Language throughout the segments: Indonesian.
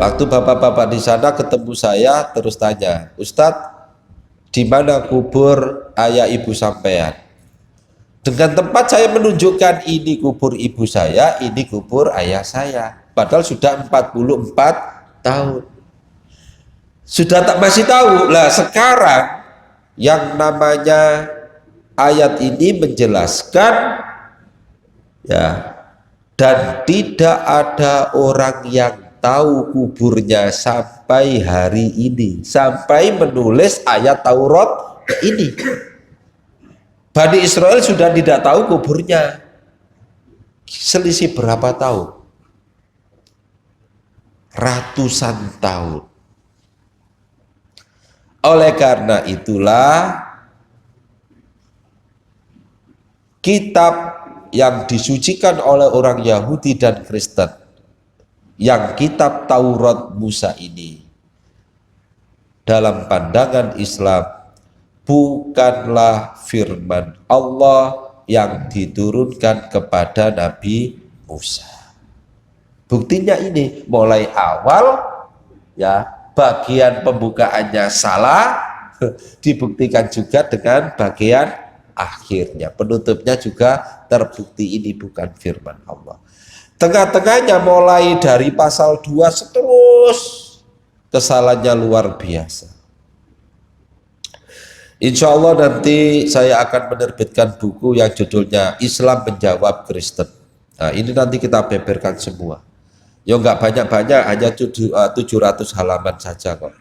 Waktu bapak-bapak di sana ketemu saya terus tanya, Ustadz, di mana kubur ayah ibu sampean? Dengan tempat saya menunjukkan ini kubur ibu saya, ini kubur ayah saya. Padahal sudah 44 tahun. Sudah tak masih tahu. Lah sekarang yang namanya ayat ini menjelaskan ya, dan tidak ada orang yang tahu kuburnya sampai hari ini, sampai menulis ayat Taurat ini. Bani Israel sudah tidak tahu kuburnya. Selisih berapa tahun? Ratusan tahun. Oleh karena itulah kitab yang disucikan oleh orang Yahudi dan Kristen, yang kitab Taurat Musa ini, dalam pandangan Islam bukanlah firman Allah yang diturunkan kepada Nabi Musa. Buktinya ini, mulai awal ya bagian pembukaannya salah, dibuktikan juga dengan bagian akhirnya, penutupnya juga terbukti ini bukan firman Allah. Tengah-tengahnya mulai dari pasal 2 seterus kesalahannya luar biasa. Insya Allah nanti saya akan menerbitkan buku yang judulnya Islam Menjawab Kristen. Nah ini nanti kita beberkan semua. Ya nggak banyak-banyak, hanya 700 halaman saja kok.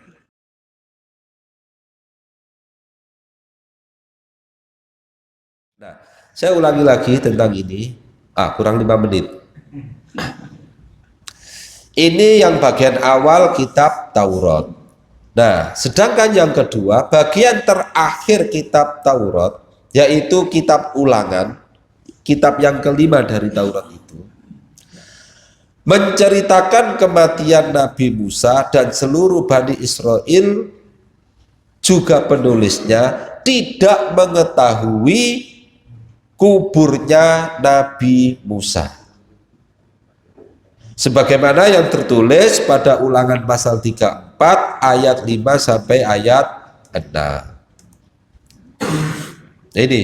Nah, saya ulangi lagi tentang ini. Kurang 5 menit. Ini yang bagian awal kitab Taurat. Nah, sedangkan yang kedua, bagian terakhir kitab Taurat, yaitu kitab Ulangan, kitab yang kelima dari Taurat itu, menceritakan kematian Nabi Musa dan seluruh Bani Israel. Juga penulisnya tidak mengetahui kuburnya Nabi Musa, sebagaimana yang tertulis pada Ulangan pasal 34 ayat 5 sampai ayat 6. Ini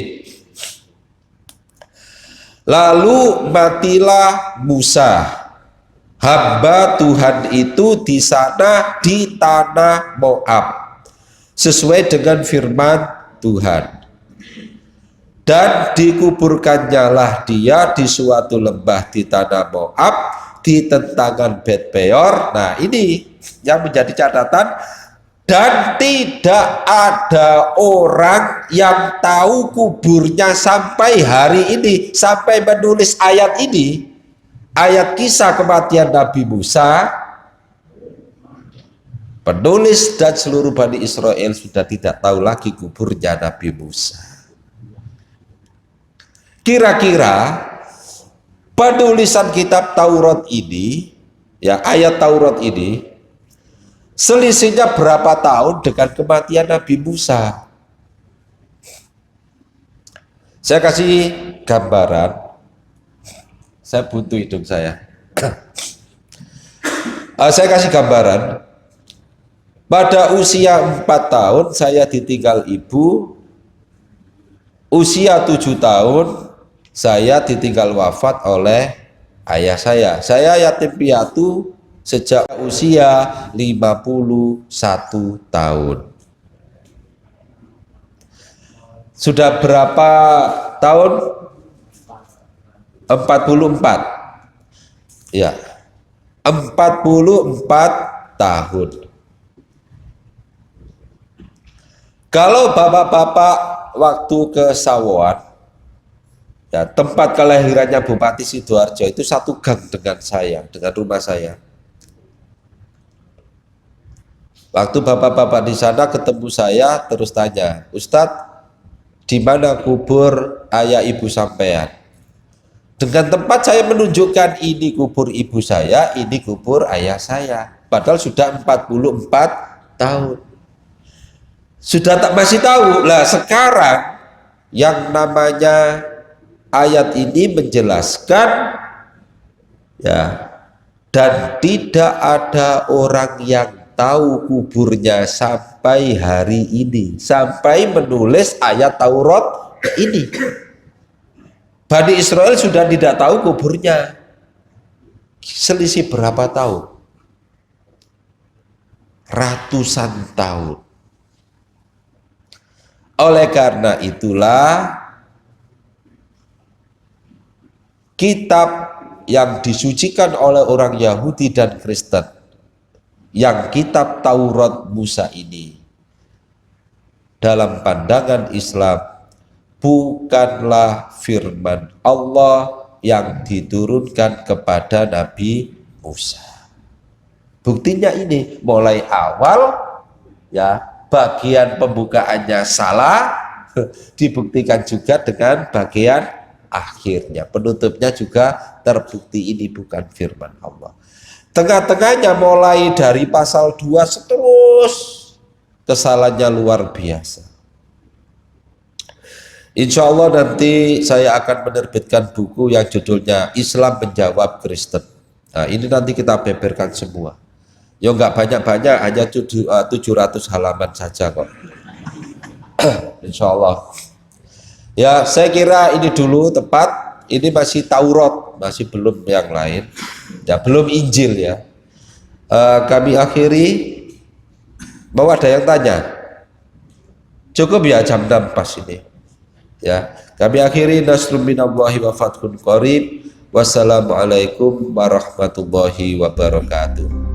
lalu matilah Musa hamba Tuhan itu di sana di tanah Moab, sesuai dengan firman Tuhan. Dan dikuburkannyalah dia di suatu lembah di tanah Moab, di tentangan Bet Peor. Nah ini yang menjadi catatan. Dan tidak ada orang yang tahu kuburnya sampai hari ini, sampai menulis ayat ini, ayat kisah kematian Nabi Musa. Penulis dan seluruh Bani Israel sudah tidak tahu lagi kuburnya Nabi Musa. Kira-kira penulisan kitab Taurat ini, ya ayat Taurat ini, selisihnya berapa tahun dengan kematian Nabi Musa? Saya kasih gambaran. Saya buntu hidung saya. Saya kasih gambaran. Pada usia 4 tahun saya ditinggal ibu. Usia 7 tahun saya ditinggal wafat oleh ayah saya. Saya yatim piatu sejak usia 51 tahun. Sudah berapa tahun? 44. Ya. 44 tahun. Kalau bapak-bapak waktu ke Sawoan, ya, tempat kelahirannya Bupati Sidoarjo itu satu gang dengan saya, dengan rumah saya. Waktu bapak-bapak di sana ketemu saya terus tanya, Ustadz, di mana kubur ayah ibu sampean? Dengan tempat saya menunjukkan ini kubur ibu saya, ini kubur ayah saya. Padahal sudah 44 tahun. Sudah tak masih tahu. Lah sekarang yang namanya ayat ini menjelaskan ya, Dan tidak ada orang yang tahu kuburnya sampai hari ini, sampai menulis ayat Taurat ini. Bani Israel sudah tidak tahu kuburnya. Selisih berapa tahun? Ratusan tahun. Oleh karena itulah kitab yang disucikan oleh orang Yahudi dan Kristen, yang kitab Taurat Musa ini, dalam pandangan Islam bukanlah firman Allah yang diturunkan kepada Nabi Musa. Buktinya ini, mulai awal ya bagian pembukaannya salah, dibuktikan juga dengan bagian akhirnya, penutupnya juga terbukti ini bukan firman Allah. Tengah-tengahnya mulai dari pasal 2 seterus kesalahannya luar biasa. Insya Allah nanti saya akan menerbitkan buku yang judulnya Islam Menjawab Kristen. Nah, ini nanti kita beberkan semua. Ya nggak banyak-banyak, hanya 700 halaman saja kok. Insya Allah. Ya, saya kira ini dulu tepat. Ini masih Taurat, masih belum yang lain. Ya, belum Injil ya. Kami akhiri. Mau ada yang tanya? Cukup ya jam 6 pas ini. Ya, kami akhiri. Nasrun minallahi wa fathun qarib. Wassalamualaikum warahmatullahi wabarakatuh.